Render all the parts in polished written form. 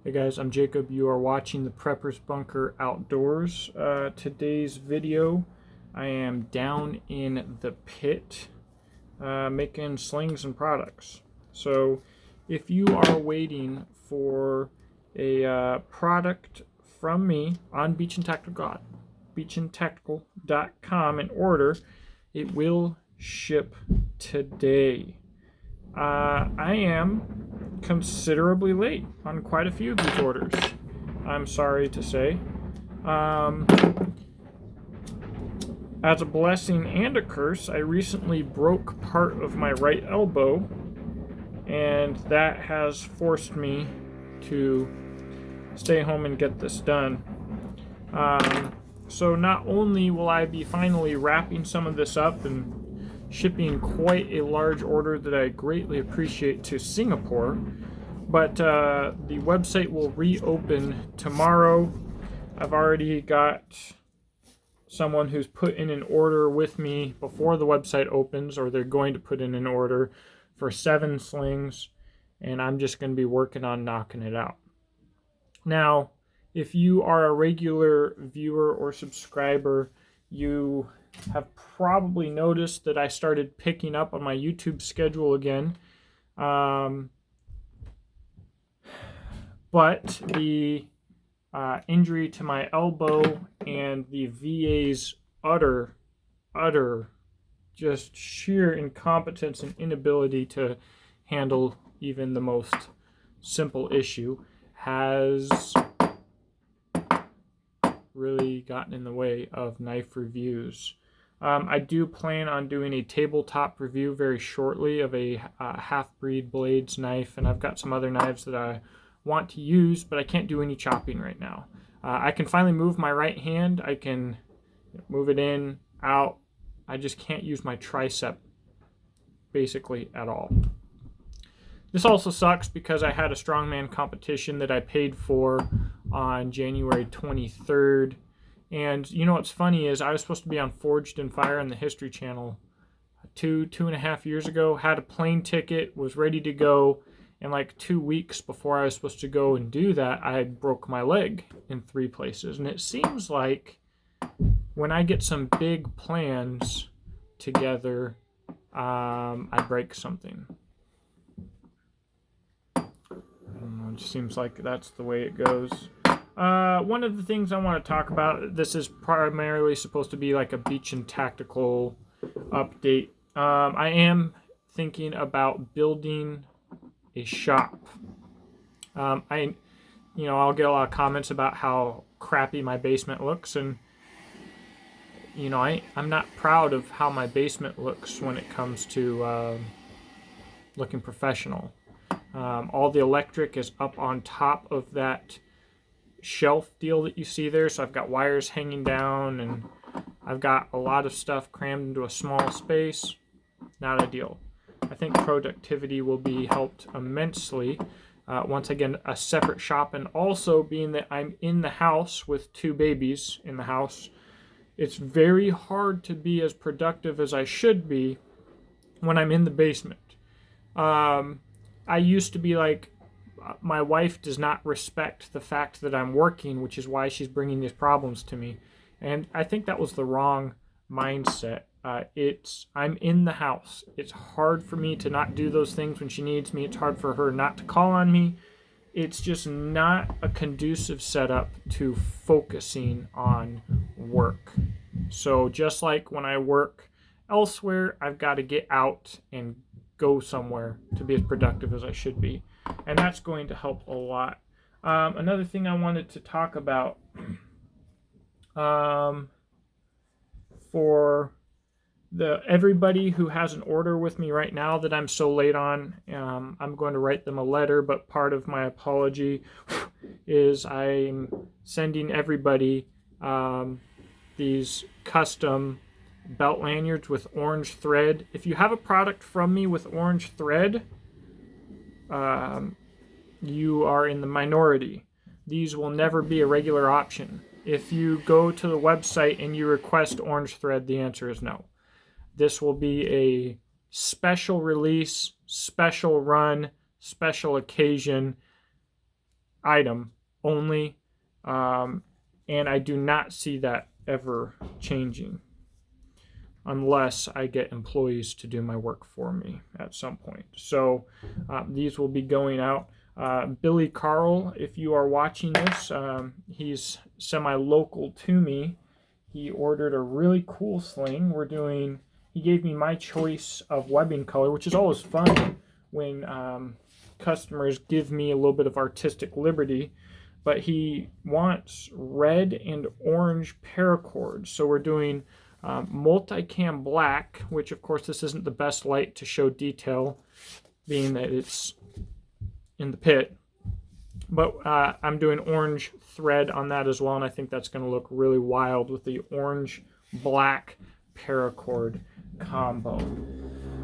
Hey guys, I'm Jacob. You are watching the Prepper's Bunker Outdoors. Today's video, I am down in the pit making slings and products. So if you are waiting for a product from me on beachandtactical.com in order, it will ship today. I am considerably late on quite a few of these orders, I'm sorry to say. As a blessing and a curse, I recently broke part of my right elbow, and that has forced me to stay home and get this done. So not only will I be finally wrapping some of this up and shipping quite a large order that I greatly appreciate to Singapore, but the website will reopen tomorrow. I've already got someone who's put in an order with me before the website opens, or they're going to put in an order for 7 slings, and I'm just going to be working on knocking it out. Now, if you are a regular viewer or subscriber, you have probably noticed that I started picking up on my YouTube schedule again. But the injury to my elbow and the VA's utter, just sheer incompetence and inability to handle even the most simple issue has really gotten in the way of knife reviews. I do plan on doing a tabletop review very shortly of a half-breed blades knife, and I've got some other knives that I want to use, but I can't do any chopping right now. I can finally move my right hand. I can move it in, out. I just can't use my tricep basically at all. This also sucks because I had a strongman competition that I paid for on January 23rd. And you know what's funny is I was supposed to be on Forged in Fire on the History Channel two and a half years ago, had a plane ticket, was ready to go, and like 2 weeks before I was supposed to go and do that, I broke my leg in 3 places. And it seems like when I get some big plans together, I break something. I don't know, it just seems like that's the way it goes. One of the things I want to talk about, this is primarily supposed to be like a beach and tactical update. I am thinking about building a shop. I'll get a lot of comments about how crappy my basement looks, and I'm not proud of how my basement looks when it comes to looking professional. All the electric is up on top of that shelf deal that you see there, so I've got wires hanging down, and I've got a lot of stuff crammed into a small space. Not ideal. I think productivity will be helped immensely once I get a separate shop, and also being that I'm in the house with 2 babies in the house, it's very hard to be as productive as I should be when I'm in the basement. I used to be like, my wife does not respect the fact that I'm working, which is why she's bringing these problems to me. And I think that was the wrong mindset. I'm in the house. It's hard for me to not do those things when she needs me. It's hard for her not to call on me. It's just not a conducive setup to focusing on work. So just like when I work elsewhere, I've got to get out and go somewhere to be as productive as I should be. And that's going to help a lot. Another thing I wanted to talk about for everybody who has an order with me right now that I'm so late on, I'm going to write them a letter, but part of my apology is I'm sending everybody these custom belt lanyards with orange thread. If you have a product from me with orange thread, you are in the minority. These will never be a regular option. If you go to the website and you request orange thread, the answer is no. This will be a special release, special run, special occasion. item only, and I do not see that ever changing unless I get employees to do my work for me at some point. So these will be going out. Billy Carl, if you are watching this, he's semi-local to me. He ordered a really cool sling. He gave me my choice of webbing color, which is always fun when customers give me a little bit of artistic liberty. But he wants red and orange paracord. So we're doing multicam black, which of course this isn't the best light to show detail, being that it's in the pit. But I'm doing orange thread on that as well, and I think that's going to look really wild with the orange-black paracord combo.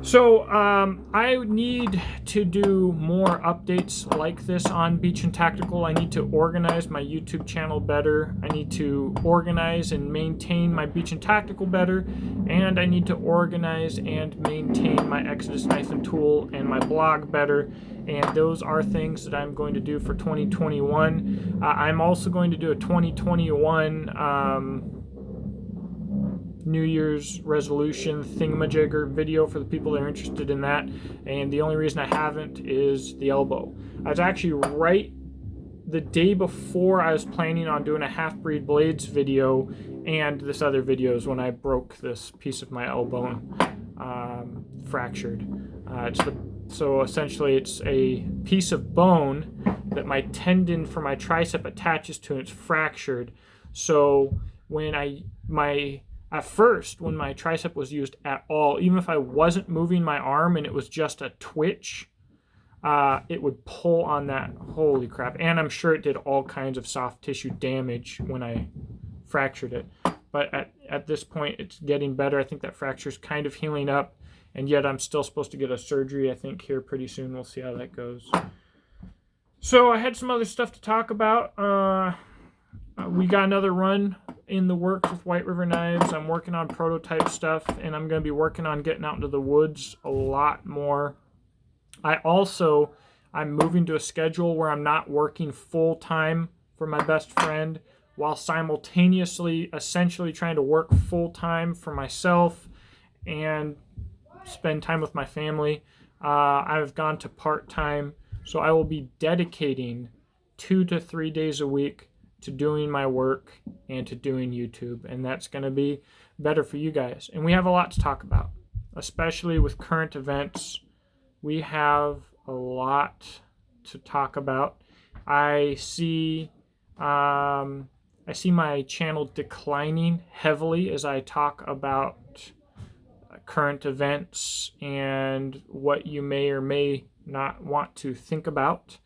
So I need to do more updates like this on Beach and Tactical. I need to organize my YouTube channel better. I need to organize and maintain my Beach and Tactical better. And I need to organize and maintain my Exodus Knife and Tool and my blog better. And those are things that I'm going to do for 2021. I'm also going to do a 2021 New Year's resolution thingamajigger video for the people that are interested in that. And the only reason I haven't is the elbow. I was actually right the day before I was planning on doing a Half-Breed Blades video, and this other video is when I broke this piece of my elbow, fractured. So essentially it's a piece of bone that my tendon for my tricep attaches to, and it's fractured. So when at first, when my tricep was used at all, even if I wasn't moving my arm and it was just a twitch, it would pull on that. Holy crap. And I'm sure it did all kinds of soft tissue damage when I fractured it. But at this point, it's getting better. I think that fracture's kind of healing up, and yet I'm still supposed to get a surgery, I think, here pretty soon. We'll see how that goes. So I had some other stuff to talk about. We got another run in the works with White River Knives. I'm working on prototype stuff, and I'm going to be working on getting out into the woods a lot more. I'm moving to a schedule where I'm not working full-time for my best friend while simultaneously essentially trying to work full-time for myself and spend time with my family. I've gone to part-time, so I will be dedicating 2 to 3 days a week to doing my work and to doing YouTube, and that's going to be better for you guys. And we have a lot to talk about, especially with current events. We have a lot to talk about. I see my channel declining heavily as I talk about current events and what you may or may not want to think about.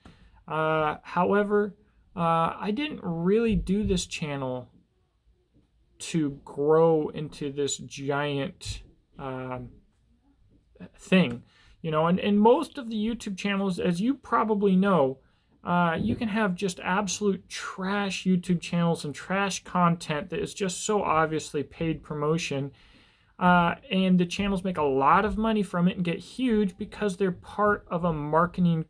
However, I didn't really do this channel to grow into this giant thing, and most of the YouTube channels, as you probably know, you can have just absolute trash YouTube channels and trash content that is just so obviously paid promotion, and the channels make a lot of money from it and get huge because they're part of a marketing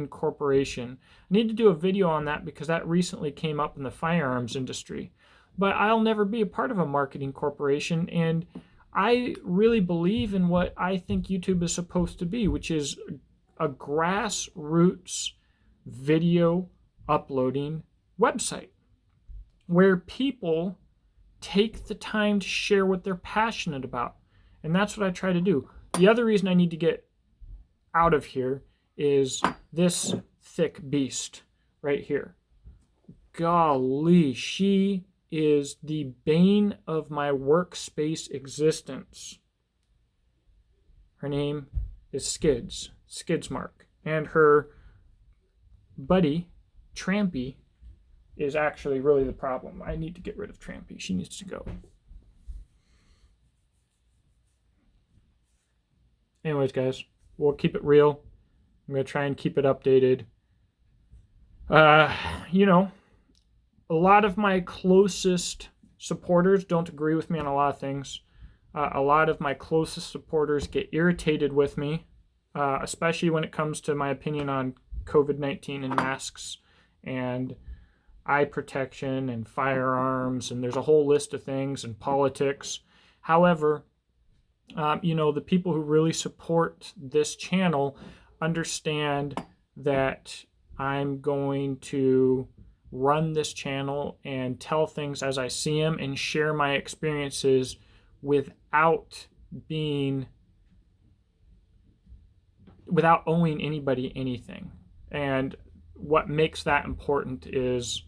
corporation. I need to do a video on that because that recently came up in the firearms industry. But I'll never be a part of a marketing corporation, and I really believe in what I think YouTube is supposed to be, which is a grassroots video uploading website where people take the time to share what they're passionate about. And that's what I try to do. The other reason I need to get out of here is this thick beast right here. Golly, she is the bane of my workspace existence. Her name is Skidsmark. And her buddy, Trampy, is actually really the problem. I need to get rid of Trampy. She needs to go. Anyways, guys, we'll keep it real. I'm going to try and keep it updated. A lot of my closest supporters don't agree with me on a lot of things. A lot of my closest supporters get irritated with me, especially when it comes to my opinion on COVID-19 and masks and eye protection and firearms, and there's a whole list of things, and politics. However, you know, the people who really support this channel understand that I'm going to run this channel and tell things as I see them and share my experiences without owing anybody anything. And what makes that important is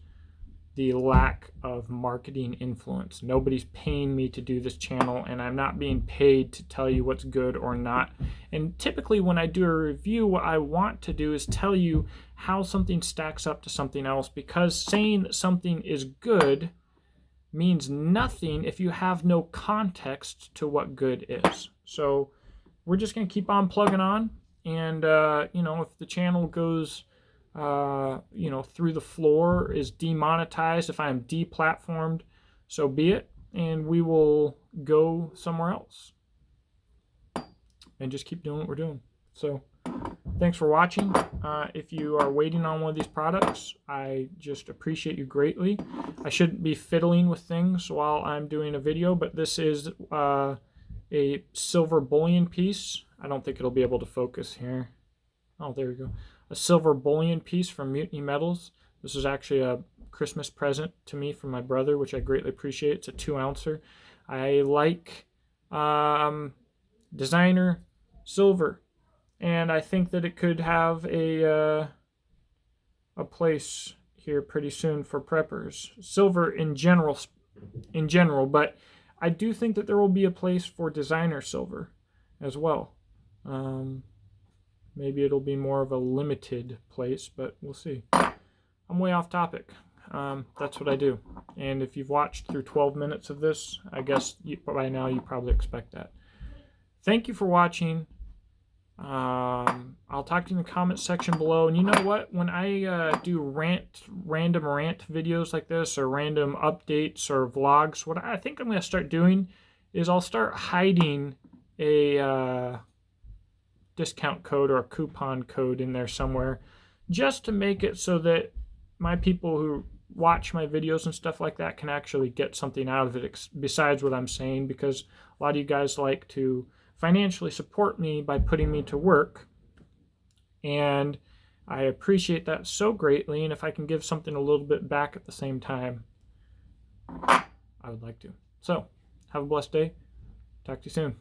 the lack of marketing influence. Nobody's paying me to do this channel, and I'm not being paid to tell you what's good or not. And typically when I do a review, what I want to do is tell you how something stacks up to something else, because saying that something is good means nothing if you have no context to what good is. So we're just going to keep on plugging on, and you know, if the channel goes you know, through the floor, is demonetized, if I'm deplatformed, so be it, and we will go somewhere else and just keep doing what we're doing. So thanks for watching. If you are waiting on one of these products, I just appreciate you greatly. I shouldn't be fiddling with things while I'm doing a video, but this is a silver bullion piece. I don't think it'll be able to focus here. Oh, there we go. A silver bullion piece from Mutiny Metals. This is actually a Christmas present to me from my brother, which I greatly appreciate. It's a 2-ouncer. I like designer silver, and I think that it could have a place here pretty soon for preppers. Silver in general, but I do think that there will be a place for designer silver as well. Maybe it'll be more of a limited place, but we'll see. I'm way off topic. That's what I do. And if you've watched through 12 minutes of this, I guess by now you probably expect that. Thank you for watching. I'll talk to you in the comments section below. And you know what? When I do random rant videos like this, or random updates or vlogs, what I think I'm going to start doing is I'll start hiding a discount code or a coupon code in there somewhere, just to make it so that my people who watch my videos and stuff like that can actually get something out of it besides what I'm saying, because a lot of you guys like to financially support me by putting me to work, and I appreciate that so greatly. And if I can give something a little bit back at the same time, I would like to. So have a blessed day. Talk to you soon.